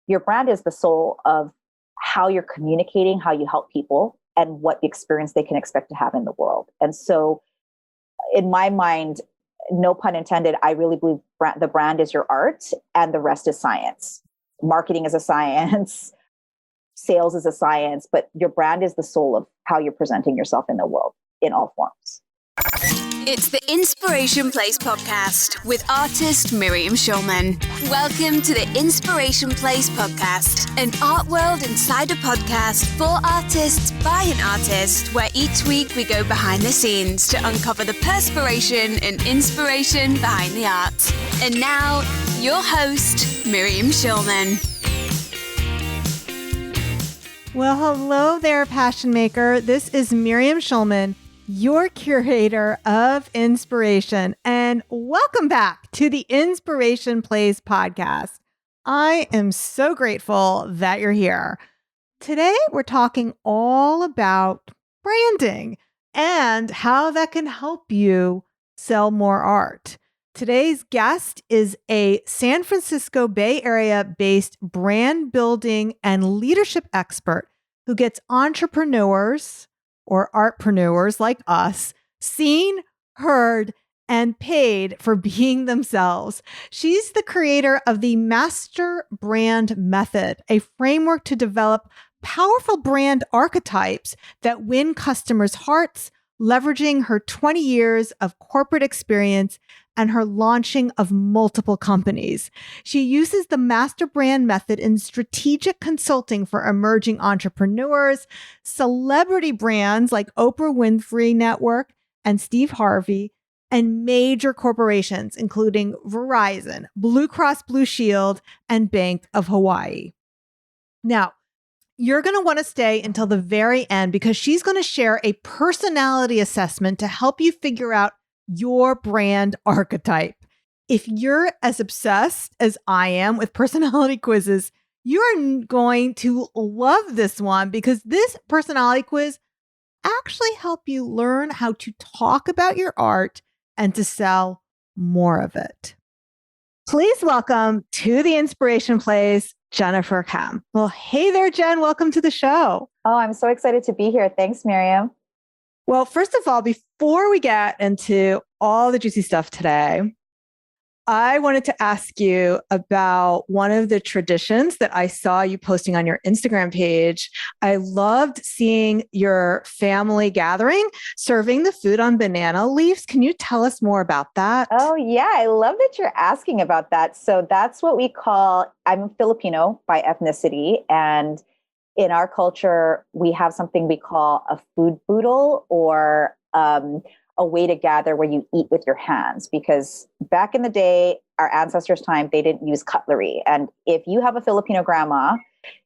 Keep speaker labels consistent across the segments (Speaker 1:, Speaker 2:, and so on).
Speaker 1: your brand is the soul of how you're communicating, how you help people, and what experience they can expect to have in the world. And so in my mind, no pun intended, I really believe the brand is your art and the rest is science. Marketing is a science, sales is a science, but your brand is the soul of how you're presenting yourself in the world in all forms.
Speaker 2: It's the Inspiration Place podcast with artist Miriam Schulman. Welcome to the Inspiration Place podcast, an art world insider podcast for artists by an artist, where each week we go behind the scenes to uncover the perspiration and inspiration behind the art. And now, your host, Miriam Schulman.
Speaker 3: Well, hello there, Passion Maker. This is Miriam Schulman, your curator of inspiration, and welcome back to the Inspiration Plays podcast. I am so grateful that you're here. Today, we're talking all about branding and how that can help you sell more art. Today's guest is a San Francisco Bay Area-based brand building and leadership expert who gets entrepreneurs or artpreneurs like us seen, heard, and paid for being themselves. She's the creator of the Master Brand Method, a framework to develop powerful brand archetypes that win customers' hearts, leveraging her 20 years of corporate experience and her launching of multiple companies. She uses the Master Brand Method in strategic consulting for emerging entrepreneurs, celebrity brands like Oprah Winfrey Network and Steve Harvey, and major corporations, including Verizon, Blue Cross Blue Shield, and Bank of Hawaii. Now, you're going to want to stay until the very end because she's going to share a personality assessment to help you figure out your brand archetype. If you're as obsessed as I am with personality quizzes, you're going to love this one because this personality quiz actually help you learn how to talk about your art and to sell more of it. Please welcome to the Inspiration Place, Jennifer Kem. Well, hey there, Jen. Welcome to the show.
Speaker 1: Oh, I'm so excited to be here. Thanks, Miriam.
Speaker 3: Well, first of all, before we get into all the juicy stuff today, I wanted to ask you about one of the traditions that I saw you posting on your Instagram page. I loved seeing your family gathering, serving the food on banana leaves. Can you tell us more about that?
Speaker 1: Oh, yeah. I love that you're asking about that. So that's what we call, I'm Filipino by ethnicity. And in our culture, we have something we call a food boodle, or a way to gather where you eat with your hands. Because back in the day, our ancestors' time, they didn't use cutlery. And if you have a Filipino grandma,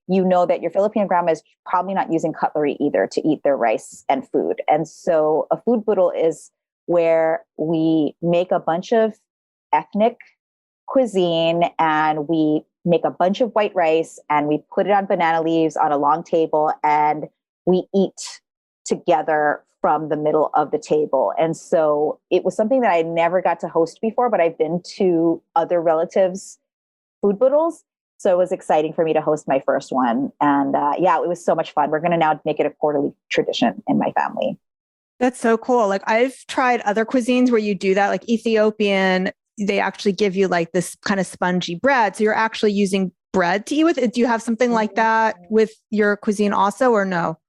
Speaker 1: you know that your Filipino grandma is probably not using cutlery either to eat their rice and food. And so a food boodle is where we make a bunch of ethnic cuisine and we make a bunch of white rice and we put it on banana leaves on a long table and we eat together from the middle of the table. And so it was something that I never got to host before, but I've been to other relatives' food boodles. So it was exciting for me to host my first one. And yeah, it was so much fun. We're going to now make it a quarterly tradition in my family.
Speaker 3: That's so cool. Like I've tried other cuisines where you do that, like Ethiopian, they actually give you like this kind of spongy bread. So you're actually using bread to eat with it. Do you have something like that with your cuisine also, or no?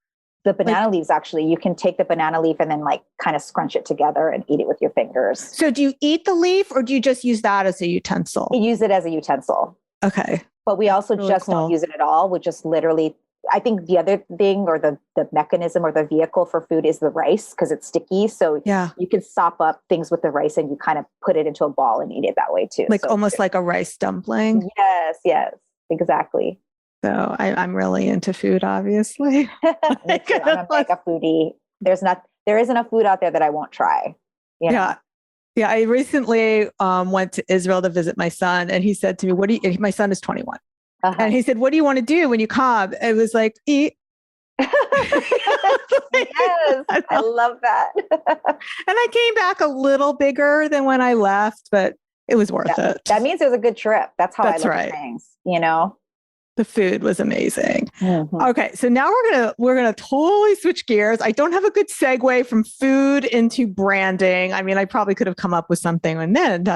Speaker 1: The banana leaves, actually, you can take the banana leaf and then like kind of scrunch it together and eat it with your fingers.
Speaker 3: So do you eat the leaf or do you just use that as a utensil?
Speaker 1: You use it as a utensil.
Speaker 3: Okay.
Speaker 1: But we also really don't use it at all. We just literally, I think the other thing or the mechanism or the vehicle for food is the rice because it's sticky. So yeah, you can sop up things with the rice and you kind of put it into a ball and eat it that way too.
Speaker 3: Like so almost like a rice dumpling.
Speaker 1: Yes, exactly.
Speaker 3: So I'm really into food, obviously.
Speaker 1: Me too. I'm a mega foodie. There isn't a food out there that I won't try. You know?
Speaker 3: Yeah. I recently went to Israel to visit my son, and he said to me, my son is 21. And he said, what do you want to do when you come? It was like, eat.
Speaker 1: Yes, I love that.
Speaker 3: And I came back a little bigger than when I left, but it was worth it.
Speaker 1: That means it was a good trip. That's how I look at things, you know?
Speaker 3: The food was amazing.
Speaker 1: Mm-hmm.
Speaker 3: Okay, so now we're gonna totally switch gears. I don't have a good segue from food into branding. I mean, I probably could have come up with something, and then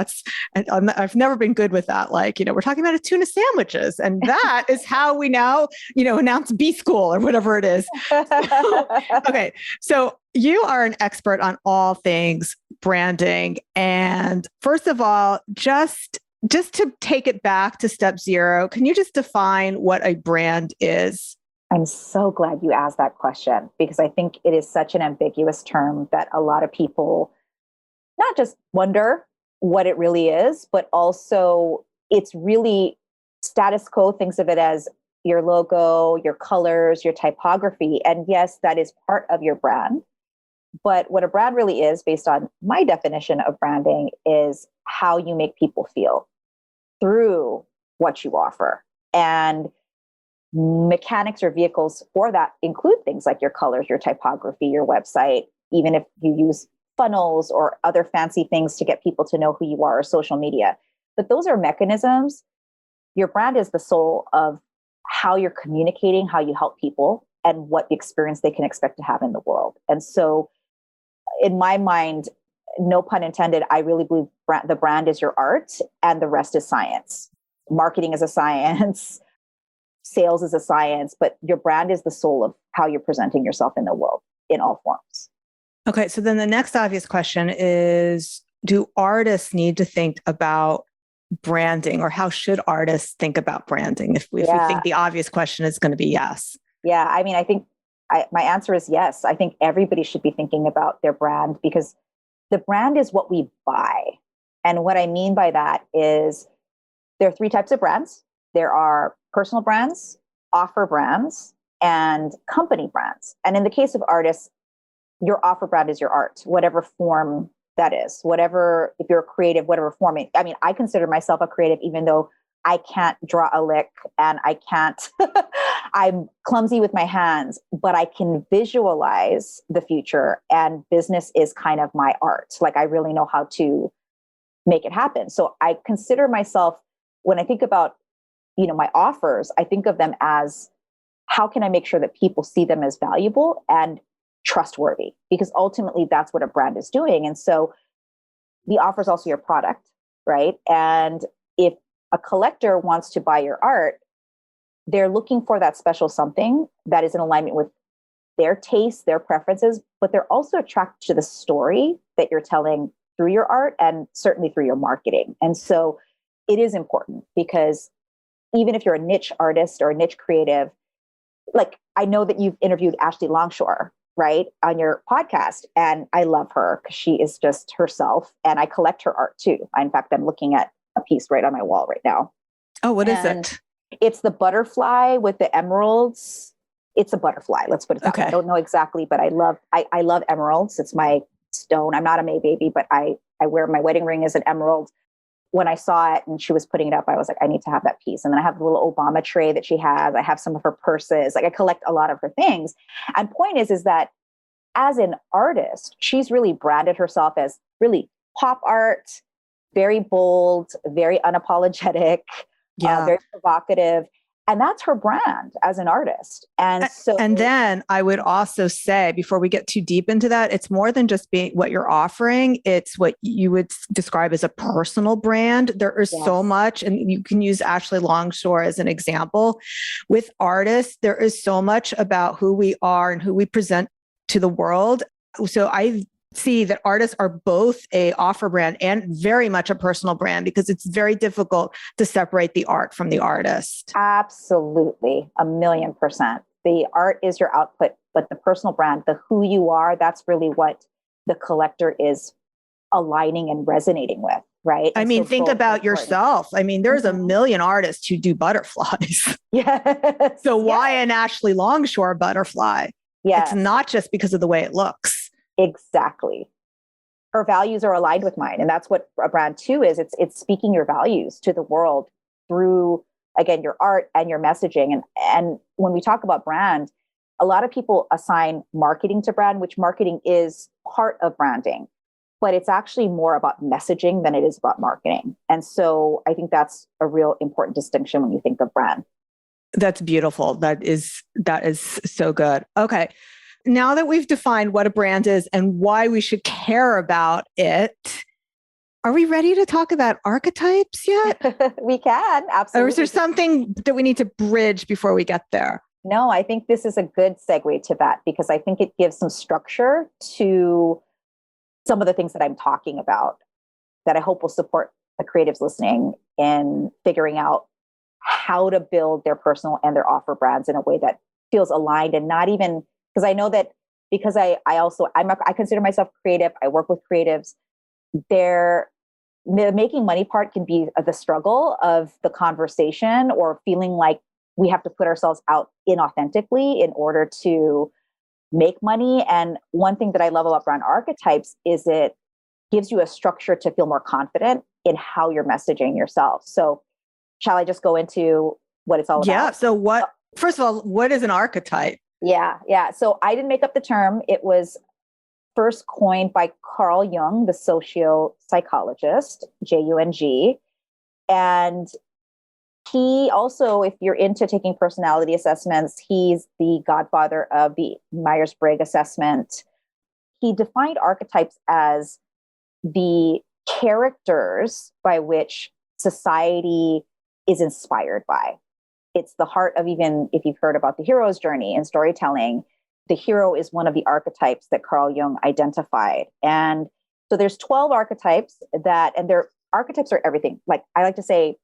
Speaker 3: I've never been good with that. Like, we're talking about tuna sandwiches, and that is how we now, announce B School or whatever it is. Okay, so you are an expert on all things branding, and first of all, just to take it back to step zero, can you just define what a brand is?
Speaker 1: I'm so glad you asked that question, because I think it is such an ambiguous term that a lot of people not just wonder what it really is, but also it's really status quo thinks of it as your logo, your colors, your typography. And yes, that is part of your brand. But what a brand really is, based on my definition of branding, is how you make people feel through what you offer. And mechanics or vehicles for that include things like your colors, your typography, your website, even if you use funnels or other fancy things to get people to know who you are, or social media. But those are mechanisms. Your brand is the soul of how you're communicating, how you help people, and what experience they can expect to have in the world. And so in my mind, no pun intended, I really believe the brand is your art and the rest is science. Marketing is a science, sales is a science, but your brand is the soul of how you're presenting yourself in the world in all forms.
Speaker 3: Okay, so then the next obvious question is, do artists need to think about branding, or how should artists think about branding? If we think the obvious question is going to be yes.
Speaker 1: Yeah, I mean, I think my answer is yes. I think everybody should be thinking about their brand, because the brand is what we buy. And what I mean by that is there are three types of brands. There are personal brands, offer brands, and company brands. And in the case of artists, your offer brand is your art, whatever form that is, whatever, if you're a creative, whatever form. I mean, I consider myself a creative, even though I can't draw a lick and I can't, I'm clumsy with my hands, but I can visualize the future, and business is kind of my art. Like, I really know how to make it happen. So I consider myself, when I think about, my offers, I think of them as, how can I make sure that people see them as valuable and trustworthy? Because ultimately that's what a brand is doing. And so the offer is also your product, right? And if a collector wants to buy your art, they're looking for that special something that is in alignment with their tastes, their preferences, but they're also attracted to the story that you're telling through your art, and certainly through your marketing. And so it is important, because even if you're a niche artist or a niche creative, like, I know that you've interviewed Ashley Longshore, right, on your podcast. And I love her because she is just herself. And I collect her art too. In fact, I'm looking at a piece right on my wall right now.
Speaker 3: Oh, what is it?
Speaker 1: It's the butterfly with the emeralds. It's a butterfly. Let's put it that way. I don't know exactly, but I love emeralds. It's my stone. I'm not a May baby, but I wear, my wedding ring is an emerald. When I saw it and she was putting it up, I was like, I need to have that piece. And then I have the little Obama tray that she has. I have some of her purses. Like, I collect a lot of her things. And point is that as an artist, she's really branded herself as really pop art, very bold, very unapologetic, very provocative. And that's her brand as an artist. And so,
Speaker 3: and then I would also say, before we get too deep into that, it's more than just being what you're offering. It's what you would describe as a personal brand. There is so much, and you can use Ashley Longshore as an example. With artists, there is so much about who we are and who we present to the world. So I see that artists are both a offer brand and very much a personal brand, because it's very difficult to separate the art from the artist.
Speaker 1: Absolutely. 1,000,000%. The art is your output, but the personal brand, the who you are, that's really what the collector is aligning and resonating with, right?
Speaker 3: I mean, think about yourself. I mean, there's a million artists who do butterflies.
Speaker 1: Yes.
Speaker 3: So why an Ashley Longshore butterfly?
Speaker 1: Yes.
Speaker 3: It's not just because of the way it looks.
Speaker 1: Exactly. Her values are aligned with mine. And that's what a brand too is. It's speaking your values to the world through, again, your art and your messaging. And when we talk about brand, a lot of people assign marketing to brand, which marketing is part of branding, but it's actually more about messaging than it is about marketing. And so I think that's a real important distinction when you think of brand.
Speaker 3: That's beautiful. That is so good. Okay. Now that we've defined what a brand is and why we should care about it, are we ready to talk about archetypes yet?
Speaker 1: We can, absolutely.
Speaker 3: Or is there something that we need to bridge before we get there?
Speaker 1: No, I think this is a good segue to that because I think it gives some structure to some of the things that I'm talking about that I hope will support the creatives listening in figuring out how to build their personal and their offer brands in a way that feels aligned and not even because I know that because I consider myself creative. I work with creatives. The making money part can be the struggle of the conversation or feeling like we have to put ourselves out inauthentically in order to make money. And one thing that I love about brand archetypes is it gives you a structure to feel more confident in how you're messaging yourself. So shall I just go into what it's all about?
Speaker 3: Yeah. So first of all, what is an archetype?
Speaker 1: Yeah. So I didn't make up the term. It was first coined by Carl Jung, the socio-psychologist, Jung. And he also, if you're into taking personality assessments, he's the godfather of the Myers-Briggs assessment. He defined archetypes as the characters by which society is inspired by. It's the heart of, even if you've heard about the hero's journey in storytelling, the hero is one of the archetypes that Carl Jung identified. And so there's 12 archetypes and their archetypes are everything. Like I like to say,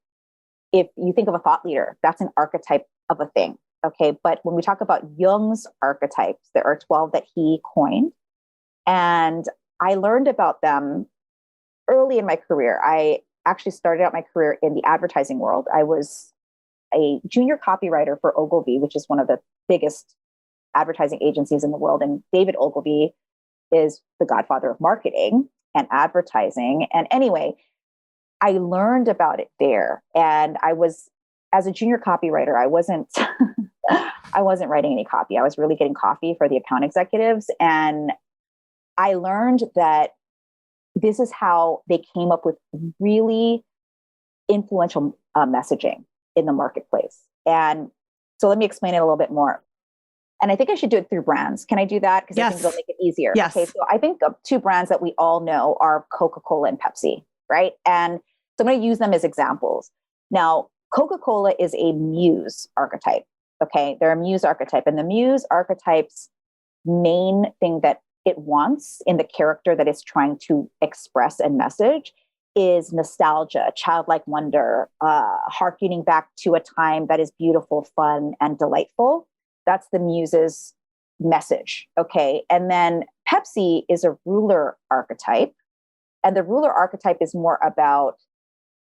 Speaker 1: if you think of a thought leader, that's an archetype of a thing. Okay. But when we talk about Jung's archetypes, there are 12 that he coined. And I learned about them early in my career. I actually started out my career in the advertising world. I was a junior copywriter for Ogilvy, which is one of the biggest advertising agencies in the world. And David Ogilvy is the godfather of marketing and advertising. And anyway, I learned about it there. And as a junior copywriter, I wasn't writing any copy. I was really getting coffee for the account executives. And I learned that this is how they came up with really influential messaging in the marketplace. And so let me explain it a little bit more. And I think I should do it through brands. Can I do that? Because I think it'll make it easier.
Speaker 3: Yes.
Speaker 1: Okay. So I think of two brands that we all know are Coca-Cola and Pepsi, right? And so I'm going to use them as examples. Now, Coca-Cola is a muse archetype. Okay. They're a muse archetype. And the muse archetype's main thing that it wants in the character that it's trying to express and message is nostalgia, childlike wonder, harkening back to a time that is beautiful, fun, and delightful. That's the muse's message. Okay. And then Pepsi is a ruler archetype. And the ruler archetype is more about,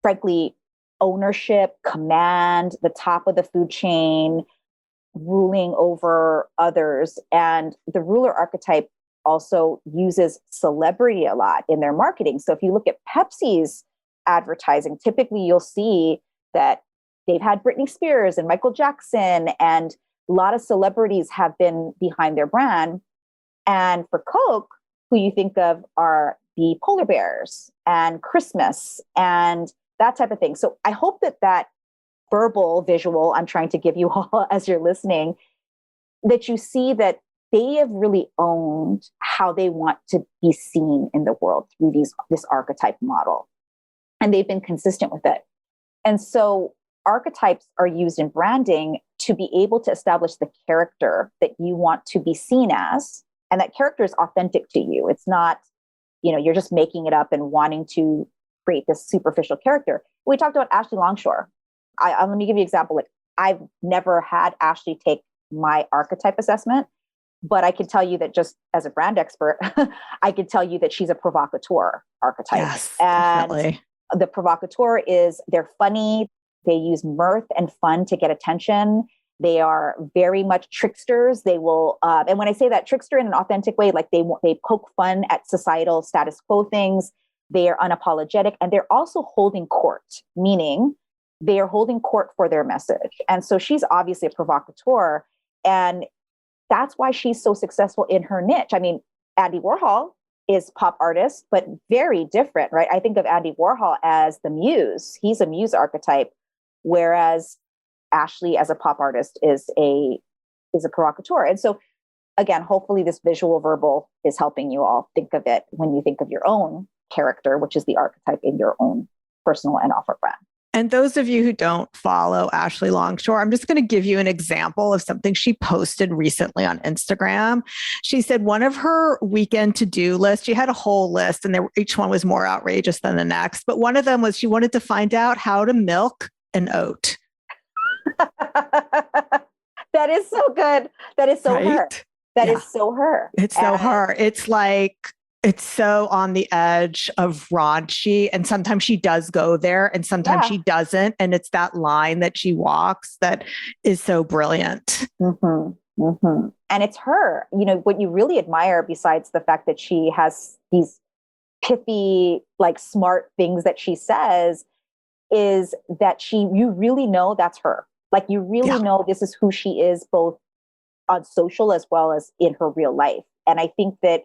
Speaker 1: frankly, ownership, command, the top of the food chain, ruling over others. And the ruler archetype also uses celebrity a lot in their marketing. So if you look at Pepsi's advertising, typically you'll see that they've had Britney Spears and Michael Jackson, and a lot of celebrities have been behind their brand. And for Coke, who you think of are the polar bears and Christmas and that type of thing. So I hope that verbal visual I'm trying to give you all as you're listening, that you see that they have really owned how they want to be seen in the world through this archetype model. And they've been consistent with it. And so archetypes are used in branding to be able to establish the character that you want to be seen as. And that character is authentic to you. It's not, you're just making it up and wanting to create this superficial character. We talked about Ashley Longshore. Let me give you an example. Like, I've never had Ashley take my archetype assessment, but I can tell you that just as a brand expert, I can tell you that she's a provocateur archetype.
Speaker 3: Yes,
Speaker 1: and
Speaker 3: definitely.
Speaker 1: The provocateur they're funny. They use mirth and fun to get attention. They are very much tricksters. They will, and when I say that, trickster in an authentic way, like they poke fun at societal status quo things. They are unapologetic, and they're also holding court, meaning they are holding court for their message. And so she's obviously a provocateur, and that's why she's so successful in her niche. I mean, Andy Warhol is pop artist, but very different, right? I think of Andy Warhol as the muse. He's a muse archetype, whereas Ashley as a pop artist is a provocateur. And so again, hopefully this visual verbal is helping you all think of it when you think of your own character, which is the archetype in your own personal and offer brand.
Speaker 3: And those of you who don't follow Ashley Longshore, I'm just going to give you an example of something she posted recently on Instagram. She said one of her weekend to-do lists, she had a whole list and each one was more outrageous than the next. But one of them was she wanted to find out how to milk an oat.
Speaker 1: That is so good. That is so her. That is so her.
Speaker 3: It's so her. It's like, it's so on the edge of raunchy. And sometimes she does go there and sometimes she doesn't. And it's that line that she walks that is so brilliant.
Speaker 1: Mm-hmm. Mm-hmm. And it's her. You know, what you really admire, besides the fact that she has these pithy, like smart things that she says, is that you really know that's her. Like you really know this is who she is, both on social as well as in her real life. And I think that,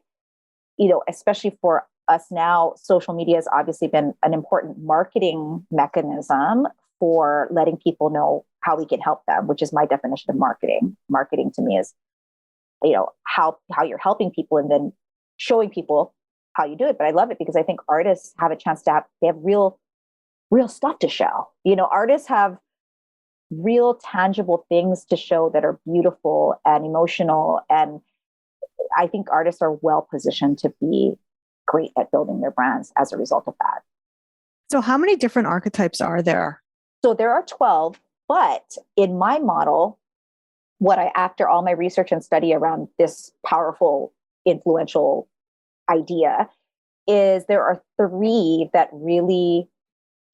Speaker 1: you know, especially for us now, social media has obviously been an important marketing mechanism for letting people know how we can help them, which is my definition of marketing. Marketing to me is, you know, how you're helping people and then showing people how you do it. But I love it because I think artists have a chance to they have real stuff to show. You know, artists have real tangible things to show that are beautiful and emotional. And I think artists are well positioned to be great at building their brands as a result of that.
Speaker 3: So how many different archetypes are there?
Speaker 1: So there are 12, but in my model, after all my research and study around this powerful, influential idea, is there are 3 that really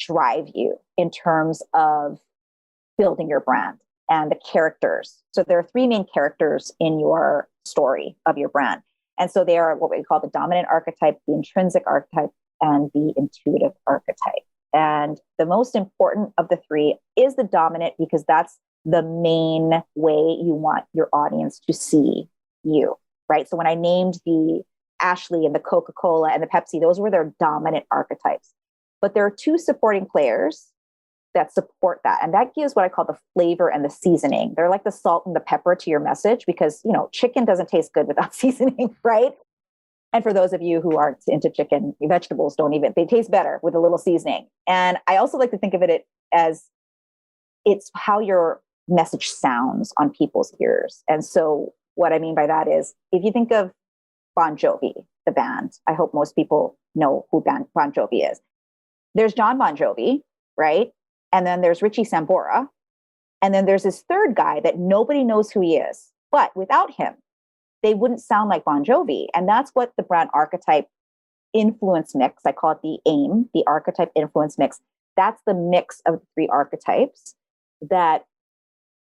Speaker 1: drive you in terms of building your brand and the characters. So there are 3 main characters in your story of your brand. And so they are what we call the dominant archetype, the intrinsic archetype, and the intuitive archetype. And the most important of the 3 is the dominant, because that's the main way you want your audience to see you, right? So when I named the Ashley and the Coca-Cola and the Pepsi, those were their dominant archetypes. But there are 2 supporting players that support that. And that gives what I call the flavor and the seasoning. They're like the salt and the pepper to your message, because, you know, chicken doesn't taste good without seasoning, right? And for those of you who aren't into chicken, vegetables they taste better with a little seasoning. And I also like to think of it as it's how your message sounds on people's ears. And so what I mean by that is, if you think of Bon Jovi, the band, I hope most people know who Bon Jovi is. There's John Bon Jovi, right? And then there's Richie Sambora. And then there's this third guy that nobody knows who he is. But without him, they wouldn't sound like Bon Jovi. And that's what the brand archetype influence mix, I call it the AIM, the archetype influence mix. That's the mix of the 3 archetypes that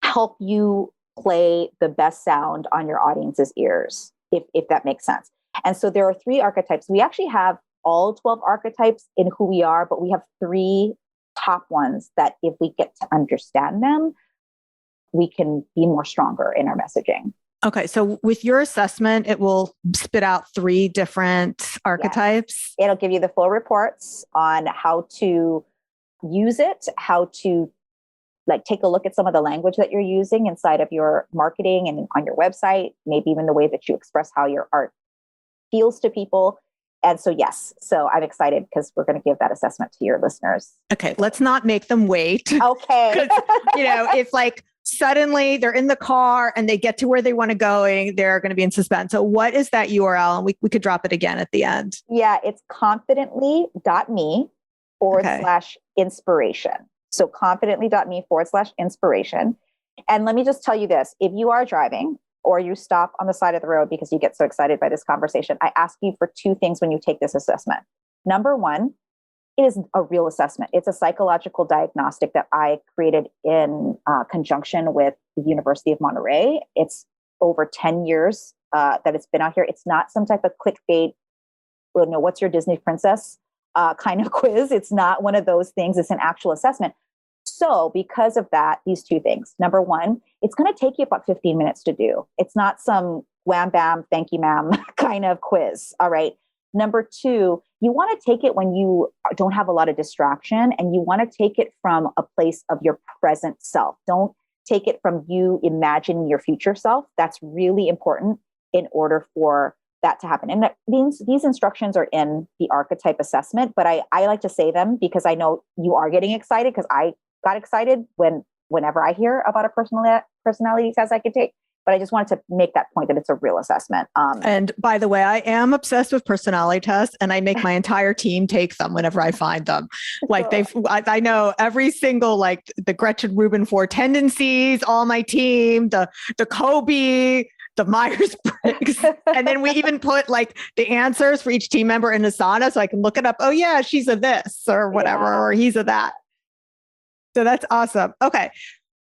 Speaker 1: help you play the best sound on your audience's ears, if that makes sense. And so there are 3 archetypes. We actually have all 12 archetypes in who we are, but we have 3 top ones that if we get to understand them, we can be more stronger in our messaging.
Speaker 3: Okay. So with your assessment, it will spit out 3 different archetypes.
Speaker 1: Yes. It'll give you the full reports on how to use it, how to take a look at some of the language that you're using inside of your marketing and on your website, maybe even the way that you express how your art feels to people. And so, yes, so I'm excited because we're going to give that assessment to your listeners.
Speaker 3: Okay, let's not make them wait.
Speaker 1: Okay.
Speaker 3: You know, if suddenly they're in the car and they get to where they want to go, they're going to be in suspense. So what is that URL? And we could drop it again at the end.
Speaker 1: Yeah, it's confidently.me/inspiration. So confidently.me/inspiration. And let me just tell you this, if you are driving or you stop on the side of the road because you get so excited by this conversation, I ask you for 2 things when you take this assessment. Number 1, it is a real assessment. It's a psychological diagnostic that I created in conjunction with the University of Monterey. It's over 10 years that it's been out here. It's not some type of clickbait, what's your Disney princess kind of quiz. It's not one of those things. It's an actual assessment. So because of that, these 2 things. Number 1, it's going to take you about 15 minutes to do. It's not some wham, bam, thank you, ma'am kind of quiz. All right. Number 2, you want to take it when you don't have a lot of distraction, and you want to take it from a place of your present self. Don't take it from you imagining your future self. That's really important in order for that to happen. And these instructions are in the Archetype Assessment, but I like to say them because I know you are getting excited, because I got excited whenever I hear about a personality test I could take. But I just wanted to make that point that it's a real assessment.
Speaker 3: And by the way, I am obsessed with personality tests, and I make my entire team take them whenever I find them. Like I know every single, like the Gretchen Rubin 4 tendencies, all my team, the Kobe, the Myers-Briggs. And then we even put like the answers for each team member in Asana, so I can look it up. Oh yeah, she's a this or whatever, or he's a that. So that's awesome. Okay.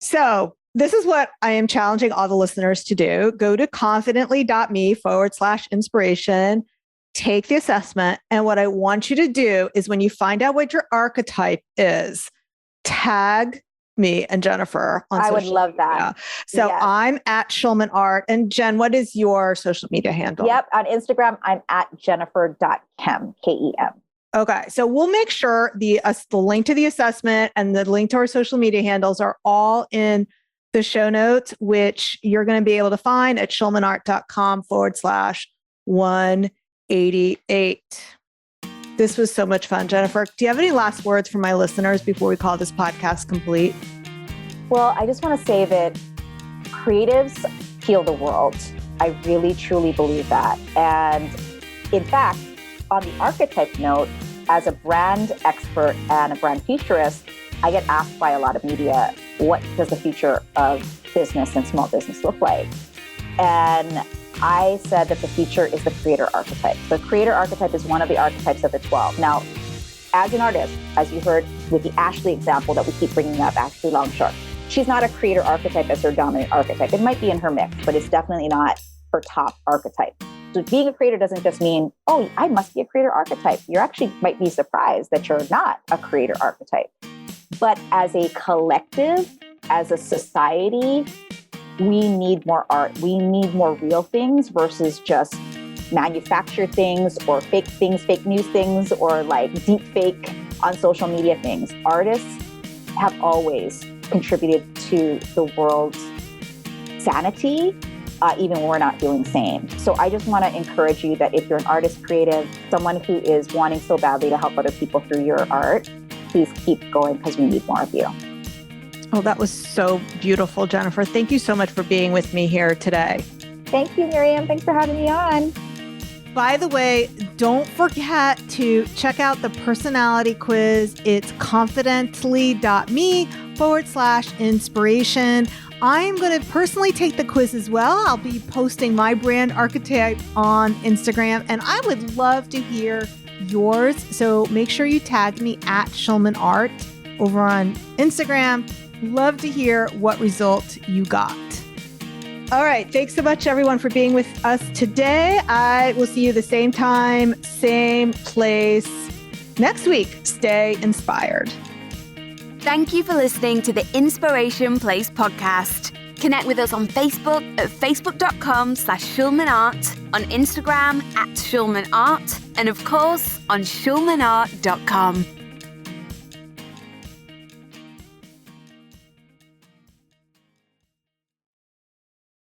Speaker 3: So this is what I am challenging all the listeners to do. Go to confidently.me/inspiration, take the assessment. And what I want you to do is, when you find out what your archetype is, tag me and Jennifer on social media. I would love that. So yes. I'm at Schulman Art. And Jen, what is your social media handle?
Speaker 1: Yep. On Instagram, I'm at Jennifer.Kem, Kem.
Speaker 3: Okay. So we'll make sure the link to the assessment and the link to our social media handles are all in the show notes, which you're going to be able to find at schulmanart.com/188. This was so much fun. Jennifer, do you have any last words for my listeners before we call this podcast complete?
Speaker 1: Well, I just want to say that creatives heal the world. I really, truly believe that. And in fact, on the archetype note, as a brand expert and a brand futurist, I get asked by a lot of media, what does the future of business and small business look like? And I said that the future is the creator archetype. The creator archetype is one of the archetypes of the 12. Now, as an artist, as you heard with the Ashley example that we keep bringing up, Ashley Longshore, she's not a creator archetype as her dominant archetype. It might be in her mix, but it's definitely not her top archetype. So being a creator doesn't just mean, oh, I must be a creator archetype. You actually might be surprised that you're not a creator archetype. But as a collective, as a society, we need more art. We need more real things versus just manufactured things or fake things, fake news things, or like deep fake on social media things. Artists have always contributed to the world's sanity, even when we're not feeling sane. So I just want to encourage you that if you're an artist, creative, someone who is wanting so badly to help other people through your art, please keep going, because we need more of you.
Speaker 3: Oh, that was so beautiful, Jennifer. Thank you so much for being with me here today.
Speaker 1: Thank you, Miriam. Thanks for having me on.
Speaker 3: By the way, don't forget to check out the personality quiz. It's confidently.me/inspiration. I'm going to personally take the quiz as well. I'll be posting my brand archetype on Instagram, and I would love to hear yours. So make sure you tag me at Schulman Art over on Instagram. Love to hear what result you got. All right. Thanks so much, everyone, for being with us today. I will see you the same time, same place next week. Stay inspired.
Speaker 2: Thank you for listening to the Inspiration Place podcast. Connect with us on Facebook at facebook.com/SchulmanArt, on Instagram at SchulmanArt, and of course on schulmanart.com.